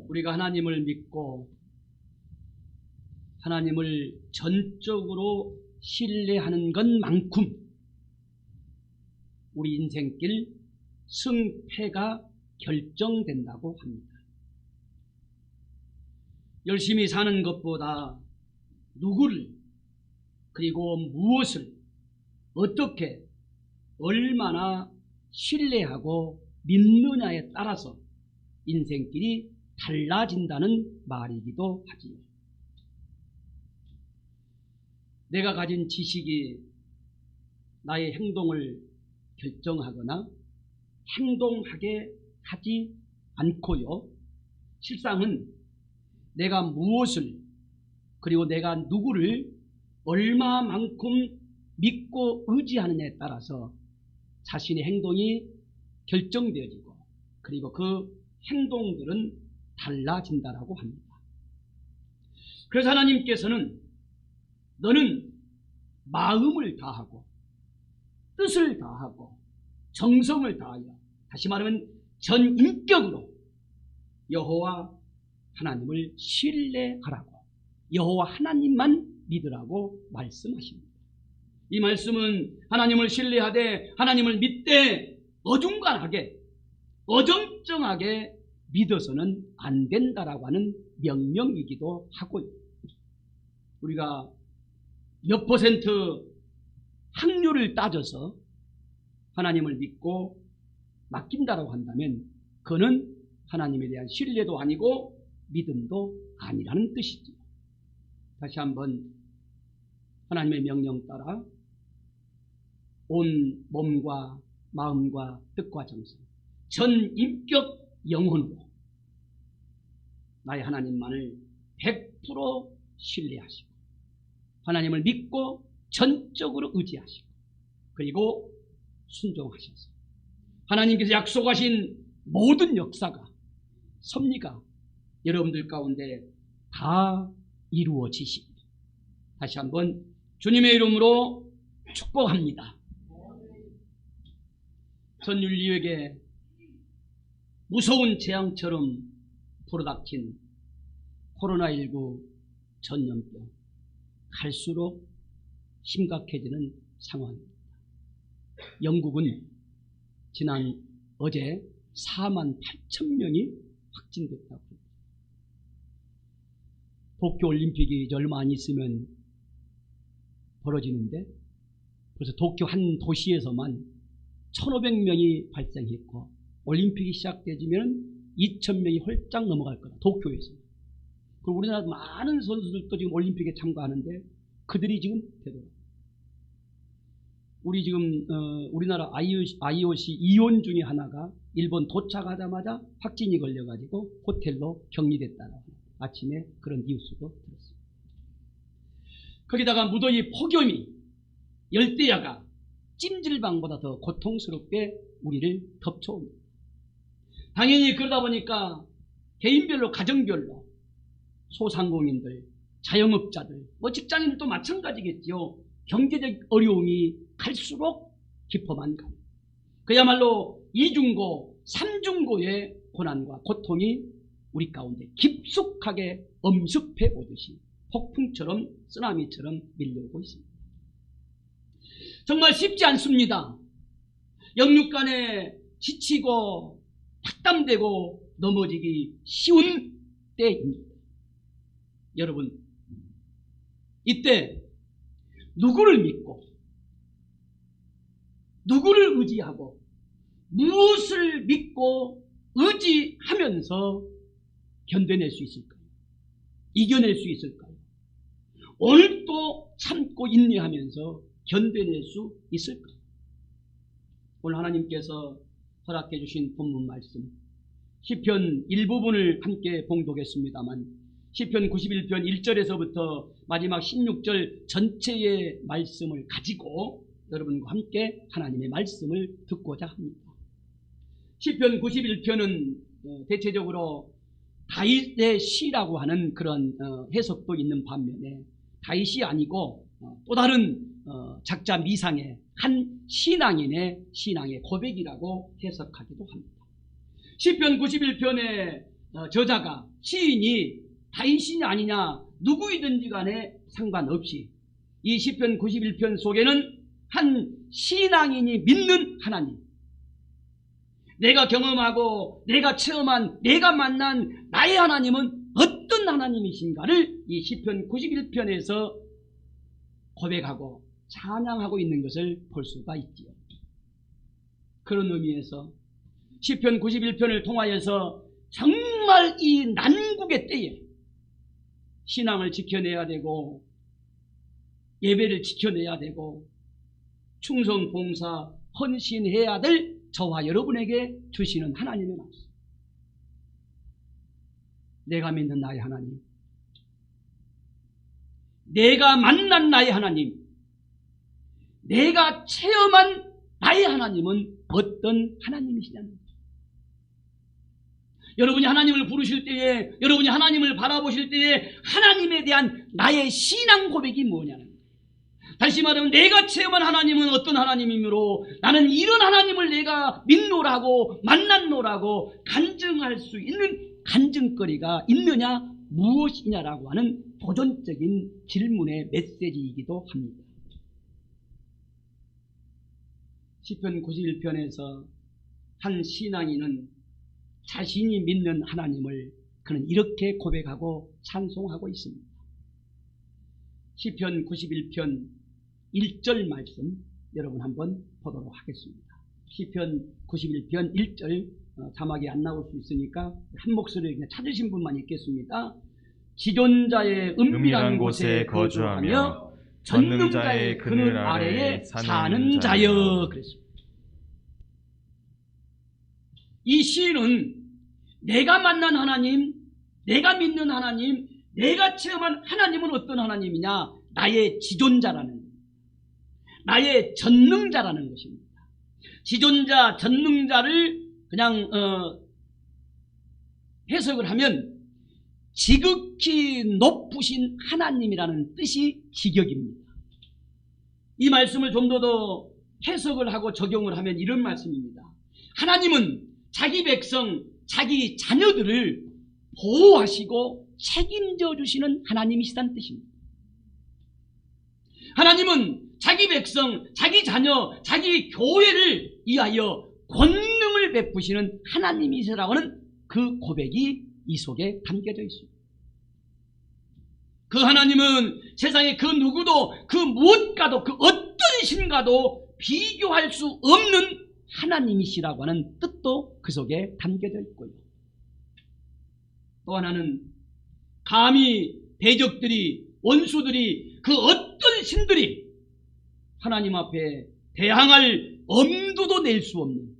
우리가 하나님을 믿고 하나님을 전적으로 신뢰하는 것만큼 우리 인생길 승패가 결정된다고 합니다. 열심히 사는 것보다 누구를 그리고 무엇을 어떻게 얼마나 신뢰하고 믿느냐에 따라서 인생길이 달라진다는 말이기도 하지요. 내가 가진 지식이 나의 행동을 결정하거나 행동하게 하지 않고요. 실상은 내가 무엇을 그리고 내가 누구를 얼마만큼 믿고 의지하느냐에 따라서 자신의 행동이 결정되어지고 그리고 그 행동들은 달라진다라고 합니다. 그래서 하나님께서는 너는 마음을 다하고 뜻을 다하고 정성을 다하여, 다시 말하면 전인격으로 여호와 하나님을 신뢰하라고, 여호와 하나님만 믿으라고 말씀하십니다. 이 말씀은 하나님을 신뢰하되 하나님을 믿되 어중간하게 어정쩡하게 믿어서는 안 된다라고 하는 명령이기도 하고요. 우리가 몇 퍼센트 확률을 따져서 하나님을 믿고 맡긴다라고 한다면 그는 하나님에 대한 신뢰도 아니고 믿음도 아니라는 뜻이죠. 다시 한번 하나님의 명령 따라 온 몸과 마음과 뜻과 정성, 전인격 영혼으로 나의 하나님만을 100% 신뢰하시고 하나님을 믿고 전적으로 의지하시고 그리고 순종하셔서 하나님께서 약속하신 모든 역사가 섭리가 여러분들 가운데 다 이루어지십니다. 다시 한번 주님의 이름으로 축복합니다. 전 인류에게 무서운 재앙처럼 불어닥친 코로나19 전염병, 갈수록 심각해지는 상황입니다. 영국은 지난 어제 4만 8천 명이 확진됐다고 합니다. 도쿄올림픽이 이제 얼마 안 있으면 벌어지는데 벌써 도쿄 한 도시에서만 1,500명이 발생했고 올림픽이 시작되면 2,000명이 홀짝 넘어갈 거다. 도쿄에서. 그리고 우리나라 많은 선수들도 지금 올림픽에 참가하는데 그들이 지금 되더라. 우리 지금 우리나라 IOC 이원 중에 하나가 일본 도착하자마자 확진이 걸려가지고 호텔로 격리됐다고 아침에 그런 뉴스도 들었습니다. 거기다가 무더위 폭염이 열대야가 찜질방보다 더 고통스럽게 우리를 덮쳐옵니다. 당연히 그러다 보니까 개인별로 가정별로 소상공인들, 자영업자들, 직장인들도 마찬가지겠지요. 경제적 어려움이 갈수록 깊어만 갑니다. 그야말로 이중고, 삼중고의 고난과 고통이 우리 가운데 깊숙하게 엄습해 오듯이 폭풍처럼 쓰나미처럼 밀려오고 있습니다. 정말 쉽지 않습니다. 영육간에 지치고 탁담되고 넘어지기 쉬운 때입니다. 여러분, 이때 누구를 믿고 누구를 의지하고 무엇을 믿고 의지하면서 견뎌낼 수 있을까요? 이겨낼 수 있을까요? 오늘도 참고 인내하면서 견뎌낼 수 있을까요? 오늘 하나님께서 허락해 주신 본문 말씀 시편 일부분을 함께 봉독했습니다만 시편 91편 1절에서부터 마지막 16절 전체의 말씀을 가지고 여러분과 함께 하나님의 말씀을 듣고자 합니다. 시편 91편은 대체적으로 다윗의 시라고 하는 그런 해석도 있는 반면에 다윗이 아니고 또 다른 작자 미상의 한 신앙인의 신앙의 고백이라고 해석하기도 합니다. 시편 91편의 저자가 시인이 다윗이 아니냐 누구이든지 간에 상관없이 이 시편 91편 속에는 한 신앙인이 믿는 하나님, 내가 경험하고 내가 체험한 내가 만난 나의 하나님은 어떤 하나님이신가를 이 시편 91편에서 고백하고 찬양하고 있는 것을 볼 수가 있지요. 그런 의미에서 시편 91편을 통하여서 정말 이 난국의 때에 신앙을 지켜내야 되고 예배를 지켜내야 되고 충성 봉사 헌신해야 될 저와 여러분에게 주시는 하나님의 말씀. 내가 믿는 나의 하나님, 내가 만난 나의 하나님, 내가 체험한 나의 하나님은 어떤 하나님이시냐는 거죠. 여러분이 하나님을 부르실 때에, 여러분이 하나님을 바라보실 때에 하나님에 대한 나의 신앙 고백이 뭐냐는 거예요. 다시 말하면 내가 체험한 하나님은 어떤 하나님이므로 나는 이런 하나님을 내가 믿노라고 만났노라고 간증할 수 있는 간증거리가 있느냐 무엇이냐라고 하는 도전적인 질문의 메시지이기도 합니다. 시편 91편에서 한 신앙인은 자신이 믿는 하나님을 그는 이렇게 고백하고 찬송하고 있습니다. 시편 91편 1절 말씀 여러분 한번 보도록 하겠습니다. 시편 91편 1절 자막이 안 나올 수 있으니까 한 목소리를 그냥 찾으신 분만 있겠습니다. 지존자의 은밀한 곳에 거주하며 전능자의 그늘 아래에 사는 자여. 그랬습니다. 이 시인은 내가 만난 하나님, 내가 믿는 하나님, 내가 체험한 하나님은 어떤 하나님이냐? 나의 지존자라는 거예요. 나의 전능자라는 것입니다. 지존자, 전능자를 그냥 해석을 하면 지극히 높으신 하나님이라는 뜻이 직역입니다. 이 말씀을 좀 더 해석을 하고 적용을 하면 이런 말씀입니다. 하나님은 자기 백성, 자기 자녀들을 보호하시고 책임져 주시는 하나님이시다는 뜻입니다. 하나님은 자기 백성, 자기 자녀, 자기 교회를 위하여 권능을 베푸시는 하나님이시라고 하는 그 고백이 이 속에 담겨져 있습니다. 그 하나님은 세상에 그 누구도 그 무엇과도 그 어떤 신과도 비교할 수 없는 하나님이시라고 하는 뜻도 그 속에 담겨져 있고요. 또 하나는 감히 대적들이, 원수들이, 그 어떤 신들이 하나님 앞에 대항할 엄두도 낼 수 없는,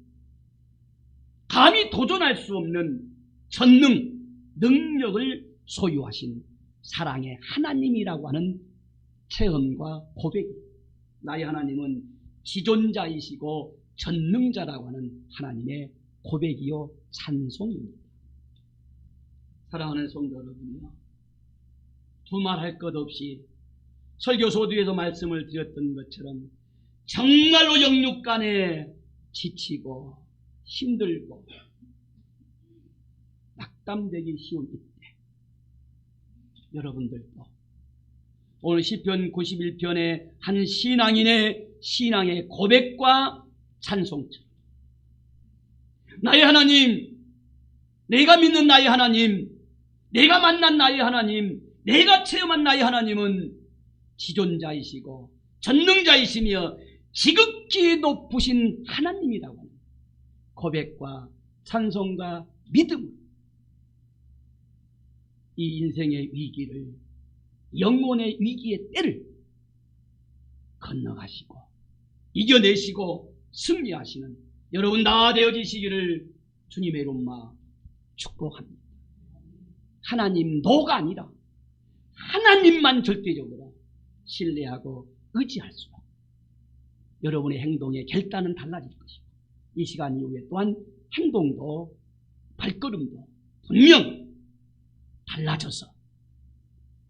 감히 도전할 수 없는 전능, 능력을 소유하신 사랑의 하나님이라고 하는 체험과 고백입니다. 나의 하나님은 지존자이시고 전능자라고 하는 하나님의 고백이요 찬송입니다. 사랑하는 성도 여러분이요, 두말할 것 없이 설교소 뒤에서 말씀을 드렸던 것처럼 정말로 영육간에 지치고 힘들고 낙담되기 쉬운 이때, 여러분들도 오늘 시편 91편의 한 신앙인의 신앙의 고백과 찬송처럼 나의 하나님, 내가 믿는 나의 하나님, 내가 만난 나의 하나님, 내가 체험한 나의 하나님은 지존자이시고 전능자이시며 지극히 높으신 하나님이라고 하는 고백과 찬송과 믿음으로 이 인생의 위기를, 영혼의 위기의 때를 건너가시고 이겨내시고 승리하시는 여러분 다 되어지시기를 주님의 이름으로 축복합니다. 하나님도가 아니라 하나님만 절대적으로 신뢰하고 의지할수록 여러분의 행동의 결단은 달라질 것이고 이 시간 이후에 또한 행동도 발걸음도 분명 달라져서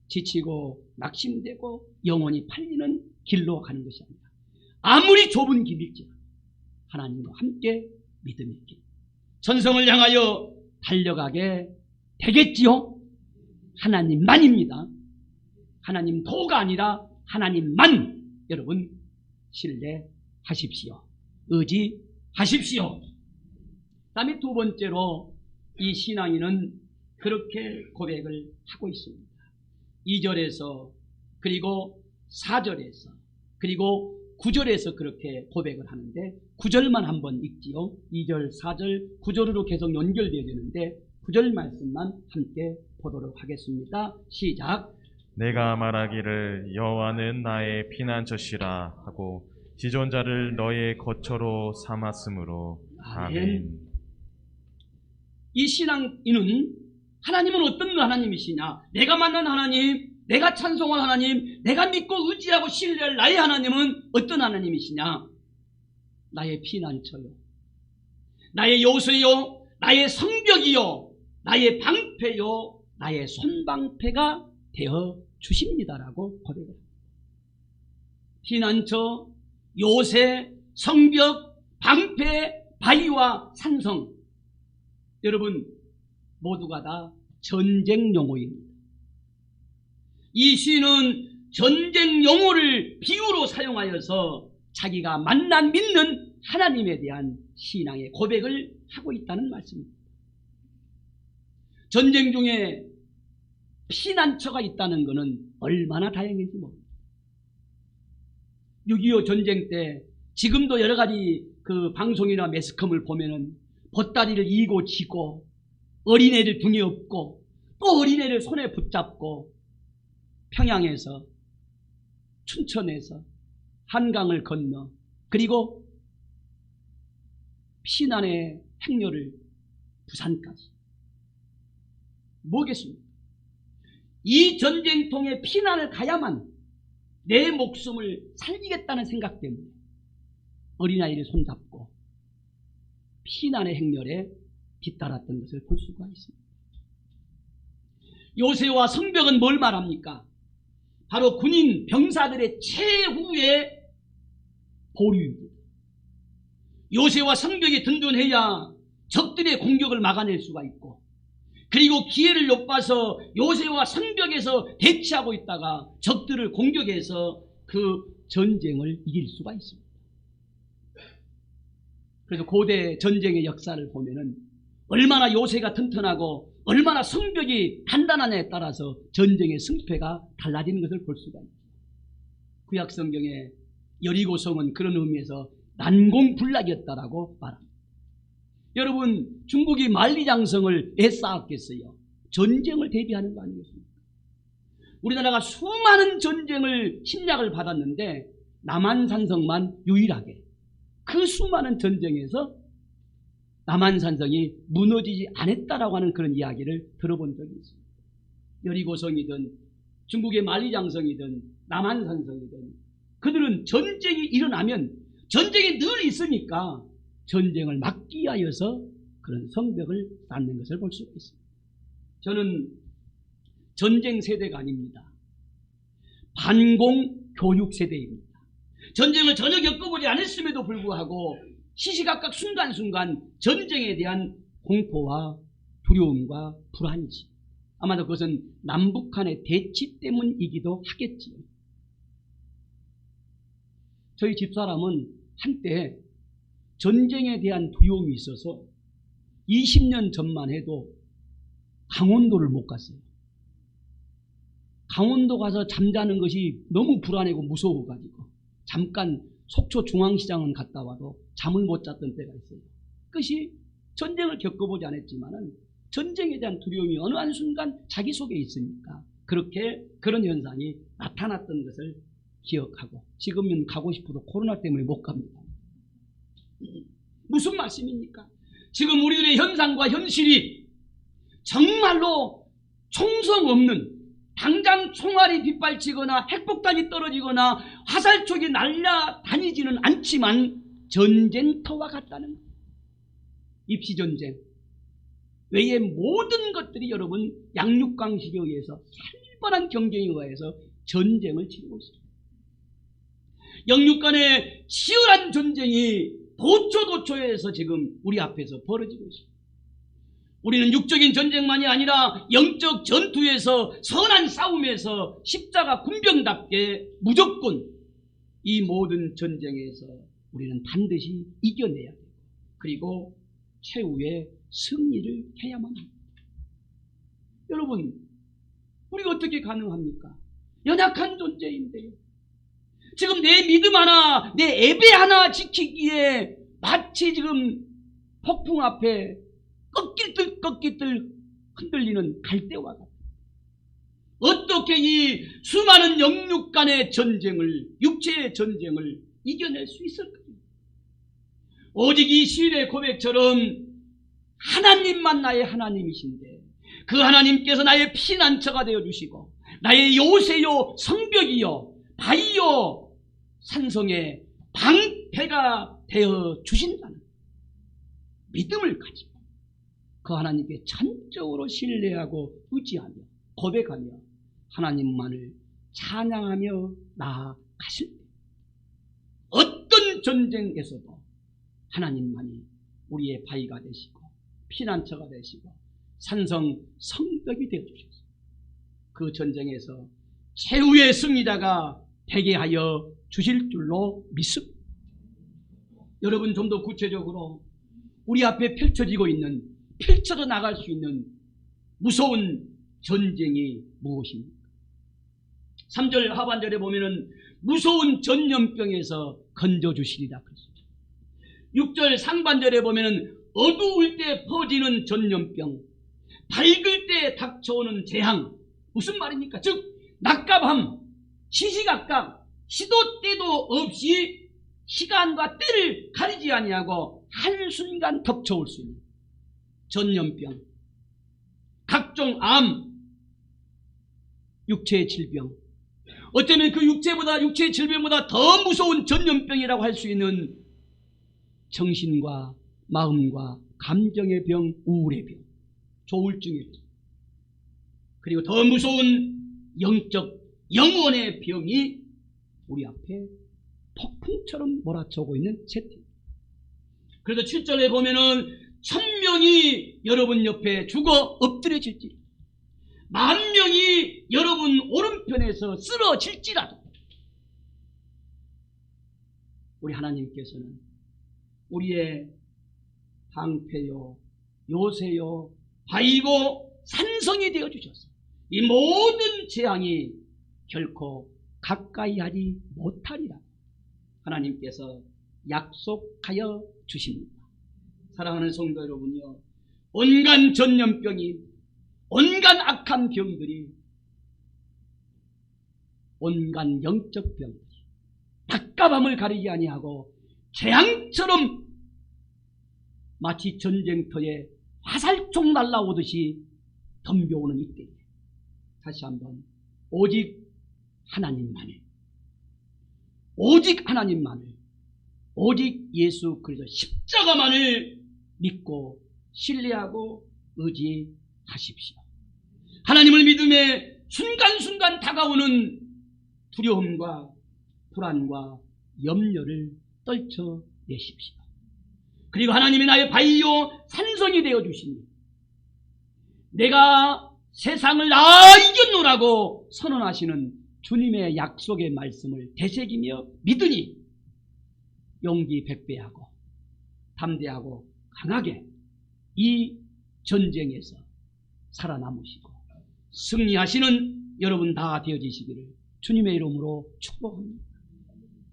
지치고 낙심되고 영혼이 팔리는 길로 가는 것이 아니라 아무리 좁은 길일지라도 하나님과 함께 믿음의 길, 전성을 향하여 달려가게 되겠지요? 하나님만입니다. 하나님도가 아니라 하나님만 여러분 신뢰하십시오. 의지하십시오. 그 다음에 두 번째로 이 신앙인은 그렇게 고백을 하고 있습니다. 2절에서 그리고 4절에서 그리고 9절에서 그렇게 고백을 하는데 9절만 한번 읽지요. 2절, 4절, 9절으로 계속 연결되어야 되는데 9절 말씀만 함께 보도록 하겠습니다. 시작. 내가 말하기를 여호와는 나의 피난처시라 하고 지존자를 너의 거처로 삼았으므로. 아멘. 이 신앙인은 하나님은 어떤 하나님이시냐? 내가 만난 하나님, 내가 찬송할 하나님, 내가 믿고 의지하고 신뢰할 나의 하나님은 어떤 하나님이시냐? 나의 피난처요, 나의 요새요, 나의 성벽이요, 나의 방패요, 나의 손방패가 되어 주십니다라고 고백을 합니다. 피난처, 요새, 성벽, 방패, 바위와 산성, 여러분 모두가 다 전쟁 용어입니다. 이 시는 전쟁 용어를 비유로 사용하여서 자기가 만난 믿는 하나님에 대한 신앙의 고백을 하고 있다는 말씀입니다. 전쟁 중에 피난처가 있다는 것은 얼마나 다행인지 모릅니다. 6.25 전쟁 때 지금도 여러 가지 그 방송이나 매스컴을 보면은 보따리를 이고 지고 어린애를 등에 업고 또 어린애를 손에 붙잡고 평양에서 춘천에서 한강을 건너 그리고 피난의 행렬을 부산까지 뭐겠습니까? 이 전쟁통에 피난을 가야만 내 목숨을 살리겠다는 생각 때문에 어린아이를 손잡고 피난의 행렬에 뒤따랐던 것을 볼 수가 있습니다. 요새와 성벽은 뭘 말합니까? 바로 군인 병사들의 최후의 보류입니다. 요새와 성벽이 든든해야 적들의 공격을 막아낼 수가 있고, 그리고 기회를 엿봐서 요새와 성벽에서 대치하고 있다가 적들을 공격해서 그 전쟁을 이길 수가 있습니다. 그래서 고대 전쟁의 역사를 보면은 얼마나 요새가 튼튼하고 얼마나 성벽이 단단하냐에 따라서 전쟁의 승패가 달라지는 것을 볼 수가 있습니다. 구약 성경에 여리고성은 그런 의미에서 난공불락이었다라고 말합니다. 여러분, 중국이 만리장성을 왜 쌓았겠어요? 전쟁을 대비하는 거 아니겠습니까? 우리나라가 수많은 전쟁을 침략을 받았는데 남한산성만 유일하게 그 수많은 전쟁에서 남한산성이 무너지지 않았다라고 하는 그런 이야기를 들어본 적이 있습니다. 여리고성이든 중국의 만리장성이든 남한산성이든 그들은 전쟁이 일어나면 전쟁이 늘 있으니까 전쟁을 막기 위하여서 그런 성벽을 쌓는 것을 볼 수가 있습니다. 저는 전쟁 세대가 아닙니다. 반공 교육 세대입니다. 전쟁을 전혀 겪어보지 않았음에도 불구하고 시시각각 순간순간 전쟁에 대한 공포와 두려움과 불안이 있습니다. 아마도 그것은 남북한의 대치 때문이기도 하겠지요. 저희 집사람은 한때 전쟁에 대한 두려움이 있어서 20년 전만 해도 강원도를 못 갔어요. 강원도 가서 잠자는 것이 너무 불안하고 무서워가지고 잠깐 속초 중앙시장은 갔다 와도 잠을 못 잤던 때가 있어요. 그것이 전쟁을 겪어보지 않았지만은 전쟁에 대한 두려움이 어느 한순간 자기 속에 있으니까 그렇게 그런 현상이 나타났던 것을 기억하고 지금은 가고 싶어도 코로나 때문에 못 갑니다. 무슨 말씀입니까? 지금 우리들의 현상과 현실이 정말로 총성 없는, 당장 총알이 빗발치거나 핵폭탄이 떨어지거나 화살촉이 날아다니지는 않지만 전쟁터와 같다는 거예요. 입시전쟁 외의 모든 것들이 여러분 양육강식에 의해서 살벌한 경쟁에 의해서 전쟁을 치르고 있습니다. 영육 간의 치열한 전쟁이 도초도초에서 지금 우리 앞에서 벌어지고 있습니다. 우리는 육적인 전쟁만이 아니라 영적 전투에서, 선한 싸움에서 십자가 군병답게 무조건 이 모든 전쟁에서 우리는 반드시 이겨내야 되고, 그리고 최후의 승리를 해야만 합니다. 여러분, 우리가 어떻게 가능합니까? 연약한 존재인데요. 지금 내 믿음 하나, 내 예배 하나 지키기에 마치 지금 폭풍 앞에 꺾이들 흔들리는 갈대와 같아요. 어떻게 이 수많은 영육 간의 전쟁을, 육체의 전쟁을 이겨낼 수 있을까요? 오직 이 시인의 고백처럼 하나님만 나의 하나님이신데, 그 하나님께서 나의 피난처가 되어주시고 나의 요새요 성벽이요 바위요 산성의 방패가 되어주신다는 믿음을 가지고 그 하나님께 전적으로 신뢰하고 의지하며 고백하며 하나님만을 찬양하며 나아가실 때, 어떤 전쟁에서도 하나님만이 우리의 바위가 되시고 피난처가 되시고 산성 성벽이 되어주셔서 그 전쟁에서 최후의 승리자가 되게 하여 주실 줄로 믿습니다. 여러분, 좀 더 구체적으로 우리 앞에 펼쳐져 나갈 수 있는 무서운 전쟁이 무엇입니까? 3절 하반절에 보면은 무서운 전염병에서 건져주시리라 그랬습니다. 6절 상반절에 보면은 어두울 때 퍼지는 전염병, 밝을 때 닥쳐오는 재앙. 무슨 말입니까? 즉 낮과 밤 시시각각 시도 때도 없이 시간과 때를 가리지 아니하고 한순간 덮쳐올 수 있는 전염병, 각종 암, 육체의 질병, 어쩌면 그 육체의 질병보다 더 무서운 전염병이라고 할 수 있는 정신과 마음과 감정의 병, 우울의 병, 조울증의 병, 그리고 더 무서운 영원의 병이 우리 앞에 폭풍처럼 몰아쳐오고 있는 채팅. 그래서 7절에 보면은 1000명이 여러분 옆에 죽어 엎드려질지, 10,000명이 여러분 오른편에서 쓰러질지라도 우리 하나님께서는 우리의 방패요 요새요 바위고 산성이 되어주셔서 이 모든 재앙이 결코 가까이 하지 못하리라 하나님께서 약속하여 주십니다. 사랑하는 성도 여러분요, 온갖 전염병이, 온갖 악한 병들이, 온갖 영적 병들이 낮과 밤을 가리지 아니하고 재앙처럼 마치 전쟁터에 화살촉 날라오듯이 덤벼오는 이때에 다시 한번 오직 하나님만을, 오직 하나님만을, 오직 예수 그리스도 십자가만을 믿고 신뢰하고 의지하십시오. 하나님을 믿음에 순간순간 다가오는 두려움과 불안과 염려를 떨쳐내십시오. 그리고 하나님이 나의 바위요 산성이 되어주시니 내가 세상을 다 이겼노라고 선언하시는 주님의 약속의 말씀을 되새기며 믿으니 용기 백배하고 담대하고 강하게 이 전쟁에서 살아남으시고 승리하시는 여러분 다 되어지시기를 주님의 이름으로 축복합니다.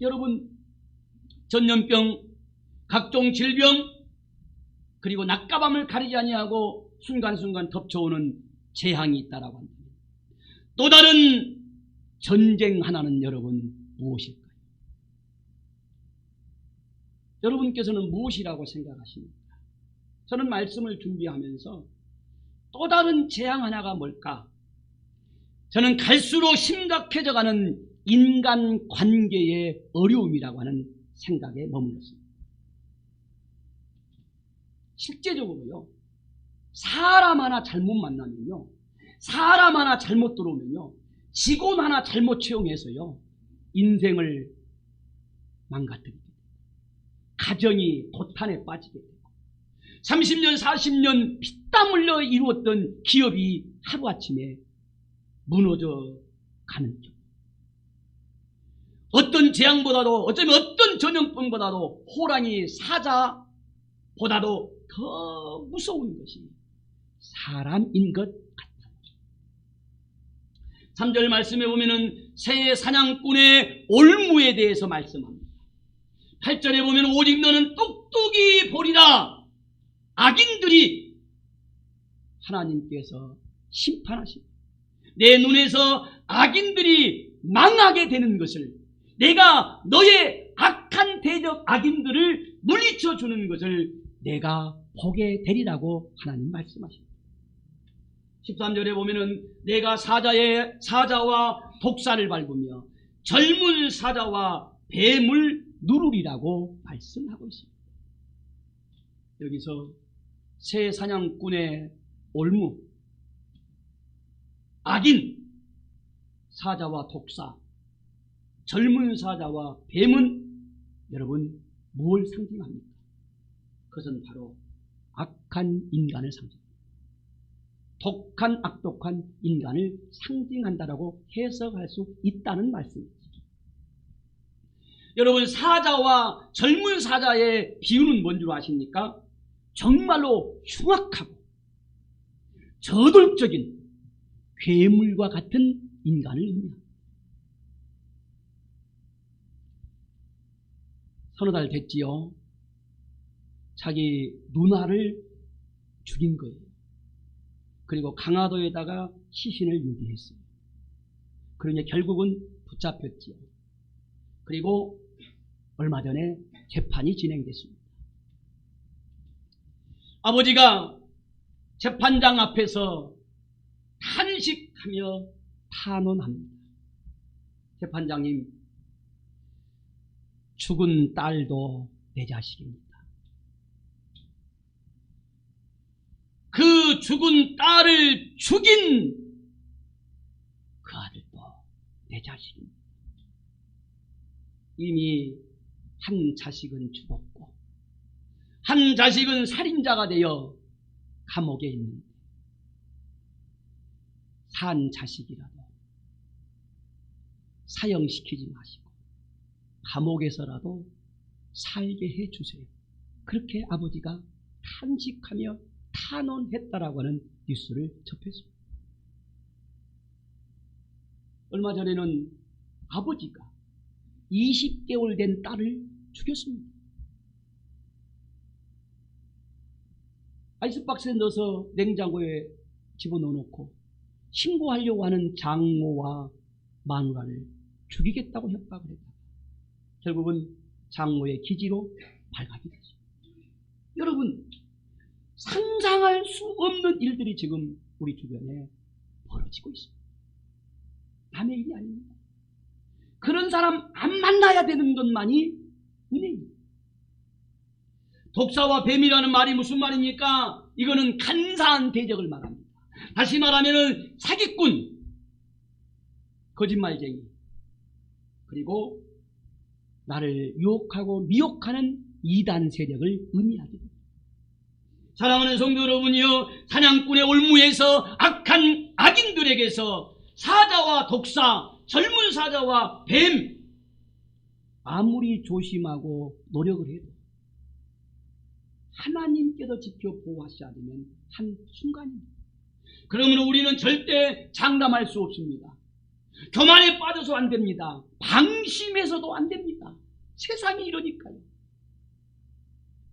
여러분, 전염병, 각종 질병, 그리고 낮과 밤을 가리지 아니하고 순간순간 덮쳐오는 재앙이 있다라고 합니다. 또 다른 전쟁 하나는 여러분 무엇일까요? 여러분께서는 무엇이라고 생각하십니까? 저는 말씀을 준비하면서 또 다른 재앙 하나가 뭘까? 저는 갈수록 심각해져가는 인간 관계의 어려움이라고 하는 생각에 머물렀습니다. 실제적으로요, 사람 하나 잘못 만나면요, 사람 하나 잘못 들어오면요, 직원 하나 잘못 채용해서요, 인생을 망가뜨리게 되고 가정이 도탄에 빠지게 되고 30년, 40년 피땀 흘려 이루었던 기업이 하루아침에 무너져 가는 경우, 어떤 재앙보다도, 어쩌면 어떤 전염병보다도 호랑이 사자보다도 더 무서운 것이 사람인 것 같다. 3절 말씀에 보면은 새 사냥꾼의 올무에 대해서 말씀합니다. 8절에 보면 오직 너는 똑똑히 보리라. 악인들이 하나님께서 심판하십니다. 내 눈에서 악인들이 망하게 되는 것을, 내가 너의 악한 대적 악인들을 물리쳐 주는 것을 내가 보게 되리라고 하나님 말씀하십니다. 13절에 보면은 내가 사자와 독사를 밟으며 젊은 사자와 뱀을 누르리라고 말씀하고 있습니다. 여기서 새 사냥꾼의 올무, 악인, 사자와 독사, 젊은 사자와 뱀은 여러분 무엇을 상징합니까? 그것은 바로 악한 인간을 상징합니다. 독한 악독한 인간을 상징한다라고 해석할 수 있다는 말씀입니다. 여러분, 사자와 젊은 사자의 비유는 뭔 줄 아십니까? 정말로 흉악하고 저돌적인 괴물과 같은 인간을 의미합니다. 서너 달 됐지요. 자기 누나를 죽인 거예요. 그리고 강화도에다가 시신을 유기했어요. 그러니 결국은 붙잡혔지요. 그리고 얼마 전에 재판이 진행됐습니다. 아버지가 재판장 앞에서 탄식하며 탄원합니다. 재판장님, 죽은 딸도 내 자식입니다. 그 죽은 딸을 죽인 그 아들도 내 자식입니다. 이미 한 자식은 죽었고 한 자식은 살인자가 되어 감옥에 있는데 산 자식이라도 사형시키지 마시고 감옥에서라도 살게 해주세요. 그렇게 아버지가 탄식하며 탄원했다라고 하는 뉴스를 접했습니다. 얼마 전에는 아버지가 20개월 된 딸을 죽였습니다. 아이스박스에 넣어서 냉장고에 집어넣어놓고 신고하려고 하는 장모와 마누라를 죽이겠다고 협박을 했다. 결국은 장모의 기지로 발각이 됐습니다. 여러분, 상상할 수 없는 일들이 지금 우리 주변에 벌어지고 있습니다. 남의 일이 아닙니다. 그런 사람 안 만나야 되는 것만이 은혜입니다. 독사와 뱀이라는 말이 무슨 말입니까? 이거는 간사한 대적을 말합니다. 다시 말하면 사기꾼, 거짓말쟁이, 그리고 나를 유혹하고 미혹하는 이단 세력을 의미하게 됩니다. 사랑하는 성도 여러분이요, 사냥꾼의 올무에서 악한 악인들에게서 사자와 독사, 젊은 사자와 뱀, 아무리 조심하고 노력을 해도 하나님께서 지켜 보호하셔야 되면 한순간입니다. 그러므로 우리는 절대 장담할 수 없습니다. 교만에 빠져서 안 됩니다. 방심해서도 안 됩니다. 세상이 이러니까요.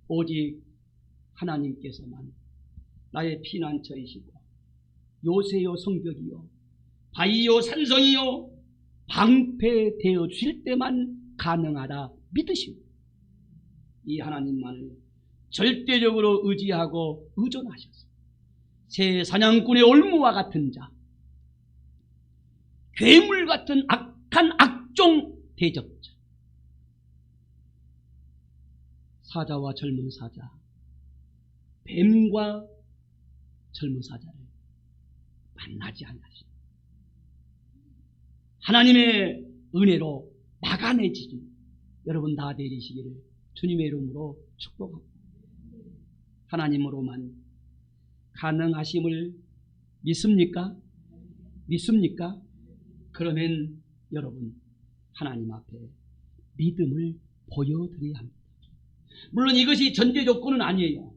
오직 하나님께서만 나의 피난처이시고 요새요 성벽이요 바위요 산성이요 방패되어 주실 때만 가능하다 믿으십니다. 이 하나님만을 절대적으로 의지하고 의존하셔서 새 사냥꾼의 올무와 같은 자, 괴물 같은 악한 악종 대적자, 사자와 젊은 사자, 뱀과 젊은 사자를 만나지 않으시고 하나님의 은혜로 막아내지는 여러분 다 되시기를 주님의 이름으로 축복합니다. 하나님으로만 가능하심을 믿습니까? 믿습니까? 그러면 여러분 하나님 앞에 믿음을 보여드려야 합니다. 물론 이것이 전제 조건은 아니에요.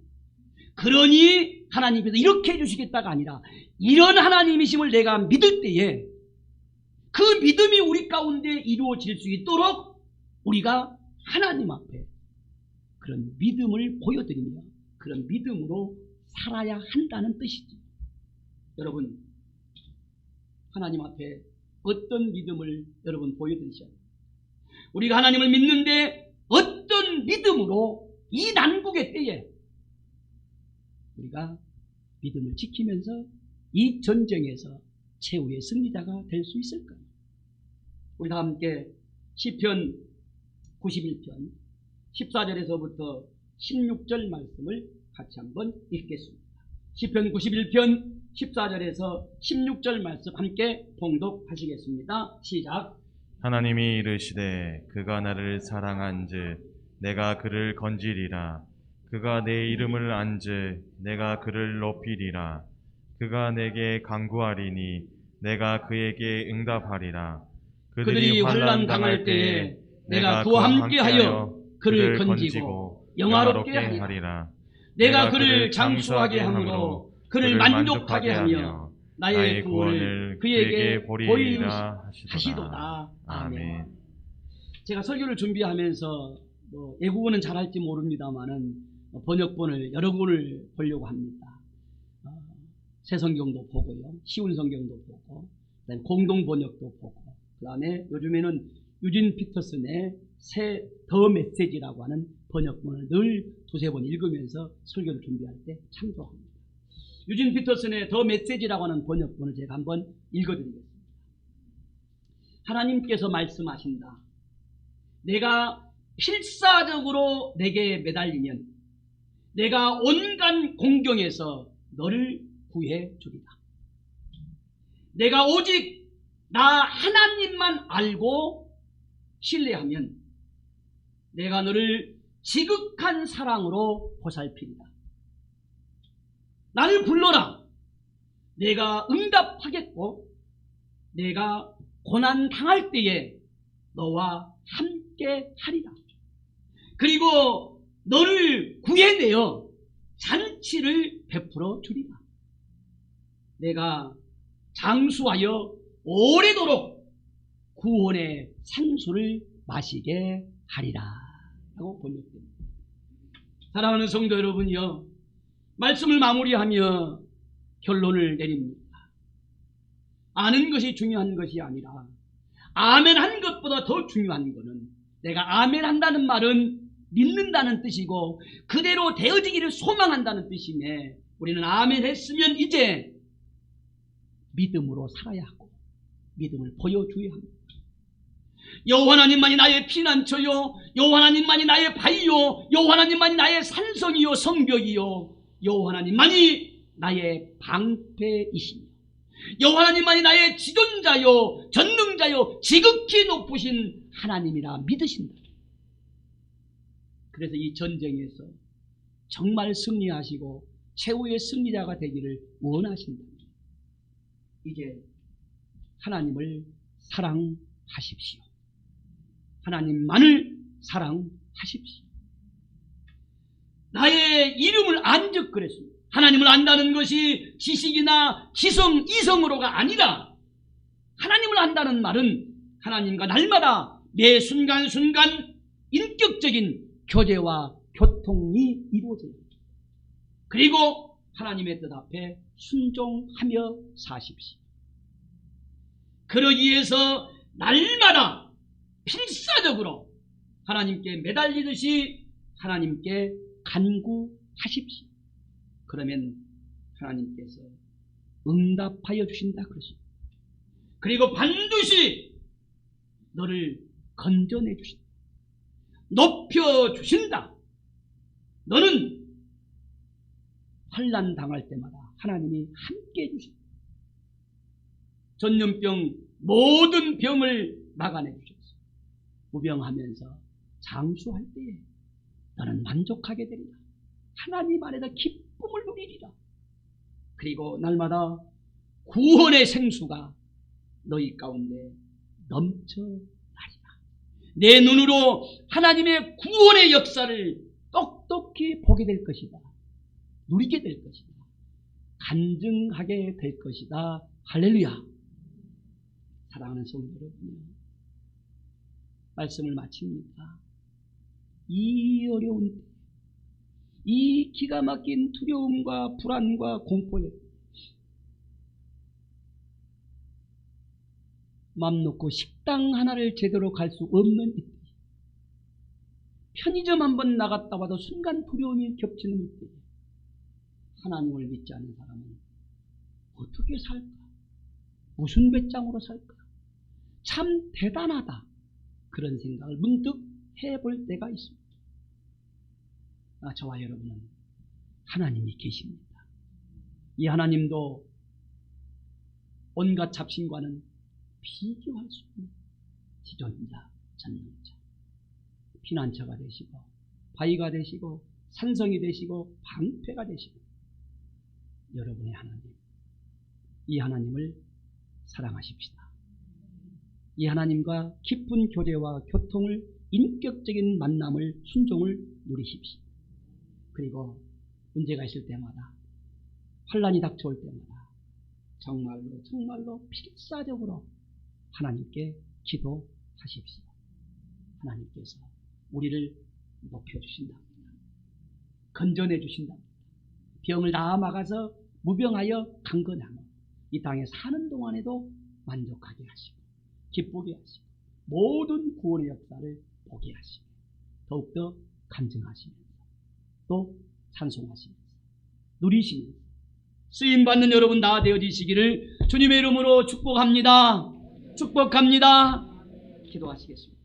그러니 하나님께서 이렇게 해주시겠다가 아니라 이런 하나님이심을 내가 믿을 때에 그 믿음이 우리 가운데 이루어질 수 있도록 우리가 하나님 앞에 그런 믿음을 보여드리며 그런 믿음으로 살아야 한다는 뜻이죠. 여러분 하나님 앞에 어떤 믿음을 여러분 보여드리셔야 합니다. 우리가 하나님을 믿는데 어떤 믿음으로 이 난국의 때에 우리가 믿음을 지키면서 이 전쟁에서 최후의 승리자가 될 수 있을까요? 우리 다 함께 시편 91편 14절에서부터 16절 말씀을 같이 한번 읽겠습니다. 시편 91편 14절에서 16절 말씀 함께 봉독하시겠습니다. 시작. 하나님이 이르시되 그가 나를 사랑한즉 내가 그를 건지리라. 그가 내 이름을 안즉 내가 그를 높이리라. 그가 내게 간구하리니 내가 그에게 응답하리라. 그들이 환난 당할 때에 내가 그와 함께하여 그를 건지고 영화롭게 하리라. 내가 그를 장수하게 함으로 그를 만족하게 하며 나의 구원을 그에게 보이리라 하시도다. 아멘. 제가 설교를 준비하면서 애국어는 잘할지 모릅니다만은 번역본을 여러 권을 보려고 합니다. 새 성경도 보고요, 쉬운 성경도 보고, 그다음에 공동 번역도 보고, 그다음에 요즘에는 유진 피터슨의 새 더 메시지라고 하는 번역본을 늘 두세 번 읽으면서 설교를 준비할 때 참조합니다. 유진 피터슨의 더 메시지라고 하는 번역본을 제가 한번 읽어드리겠습니다. 하나님께서 말씀하신다. 내가 필사적으로 내게 매달리면 내가 온갖 공경에서 너를 구해 주리라. 내가 오직 나 하나님만 알고 신뢰하면 내가 너를 지극한 사랑으로 보살피리라. 나를 불러라. 내가 응답하겠고 내가 고난 당할 때에 너와 함께 하리라. 그리고 너를 구해내어 잔치를 베풀어 주리라. 내가 장수하여 오래도록 구원의 산수를 마시게 하리라 하고 번역됩니다. 사랑하는 성도 여러분이요, 말씀을 마무리하며 결론을 내립니다. 아는 것이 중요한 것이 아니라 아멘 한 것보다 더 중요한 것은 내가 아멘 한다는 말은 믿는다는 뜻이고 그대로 되어지기를 소망한다는 뜻이며 우리는 아멘 했으면 이제 믿음으로 살아야 하고 믿음을 보여줘야 합니다. 여호와 하나님만이 나의 피난처요, 여호와 하나님만이 나의 바위요, 여호와 하나님만이 나의 산성이요 성벽이요, 여호와 하나님만이 나의 방패이시며 여호와 하나님만이 나의 지존자요 전능자요 지극히 높으신 하나님이라 믿으신다. 그래서 이 전쟁에서 정말 승리하시고 최후의 승리자가 되기를 원하신다. 이제 하나님을 사랑하십시오. 하나님만을 사랑하십시오. 나의 이름을 안즉 그랬습니다. 하나님을 안다는 것이 지식이나 지성, 이성으로가 아니라 하나님을 안다는 말은 하나님과 날마다 매 순간순간 인격적인 교제와 교통이 이루어져요. 그리고 하나님의 뜻 앞에 순종하며 사십시오. 그러기 위해서 날마다 필사적으로 하나님께 매달리듯이 하나님께 간구하십시오. 그러면 하나님께서 응답하여 주신다 그러십니다. 그리고 반드시 너를 건져내 주신다. 높여 주신다. 너는 환난 당할 때마다 하나님이 함께 해주신다. 전염병 모든 병을 막아내 주셨어. 무병하면서 장수할 때에 너는 만족하게 되리라. 하나님 안에서 기쁨을 누리리라. 그리고 날마다 구원의 생수가 너희 가운데 넘쳐나리라. 내 눈으로 하나님의 구원의 역사를 똑똑히 보게 될 것이다. 누리게 될 것이다. 간증하게 될 것이다. 할렐루야. 사랑하는 성도 여러분요, 말씀을 마칩니다. 이 어려운 때, 이 기가 막힌 두려움과 불안과 공포에 맘 놓고 식당 하나를 제대로 갈 수 없는 이때, 편의점 한번 나갔다 와도 순간 두려움이 겹치는 이때, 하나님을 믿지 않는 사람은 어떻게 살까? 무슨 배짱으로 살까? 참 대단하다. 그런 생각을 문득 해볼 때가 있습니다. 저와 여러분은 하나님이 계십니다. 이 하나님도 온갖 잡신과는 비교할 수 없는 지존자, 전능자, 피난처가 되시고 바위가 되시고 산성이 되시고 방패가 되시고 여러분의 하나님, 이 하나님을 사랑하십시다. 이 하나님과 깊은 교제와 교통을, 인격적인 만남을, 순종을 누리십시오. 그리고 문제가 있을 때마다, 환난이 닥쳐올 때마다 정말로 필사적으로 하나님께 기도하십시오. 하나님께서 우리를 높여주신답니다. 건전해 주신답니다. 병을 다 막아서 무병하여 강건하며 이 땅에 사는 동안에도 만족하게 하시고 기쁘게 하시고 모든 구원의 역사를 보게 하시고 더욱더 간증하시면서 또 찬송하시면서 누리시면서 쓰임받는 여러분 다 되어지시기를 주님의 이름으로 축복합니다. 축복합니다. 기도하시겠습니다.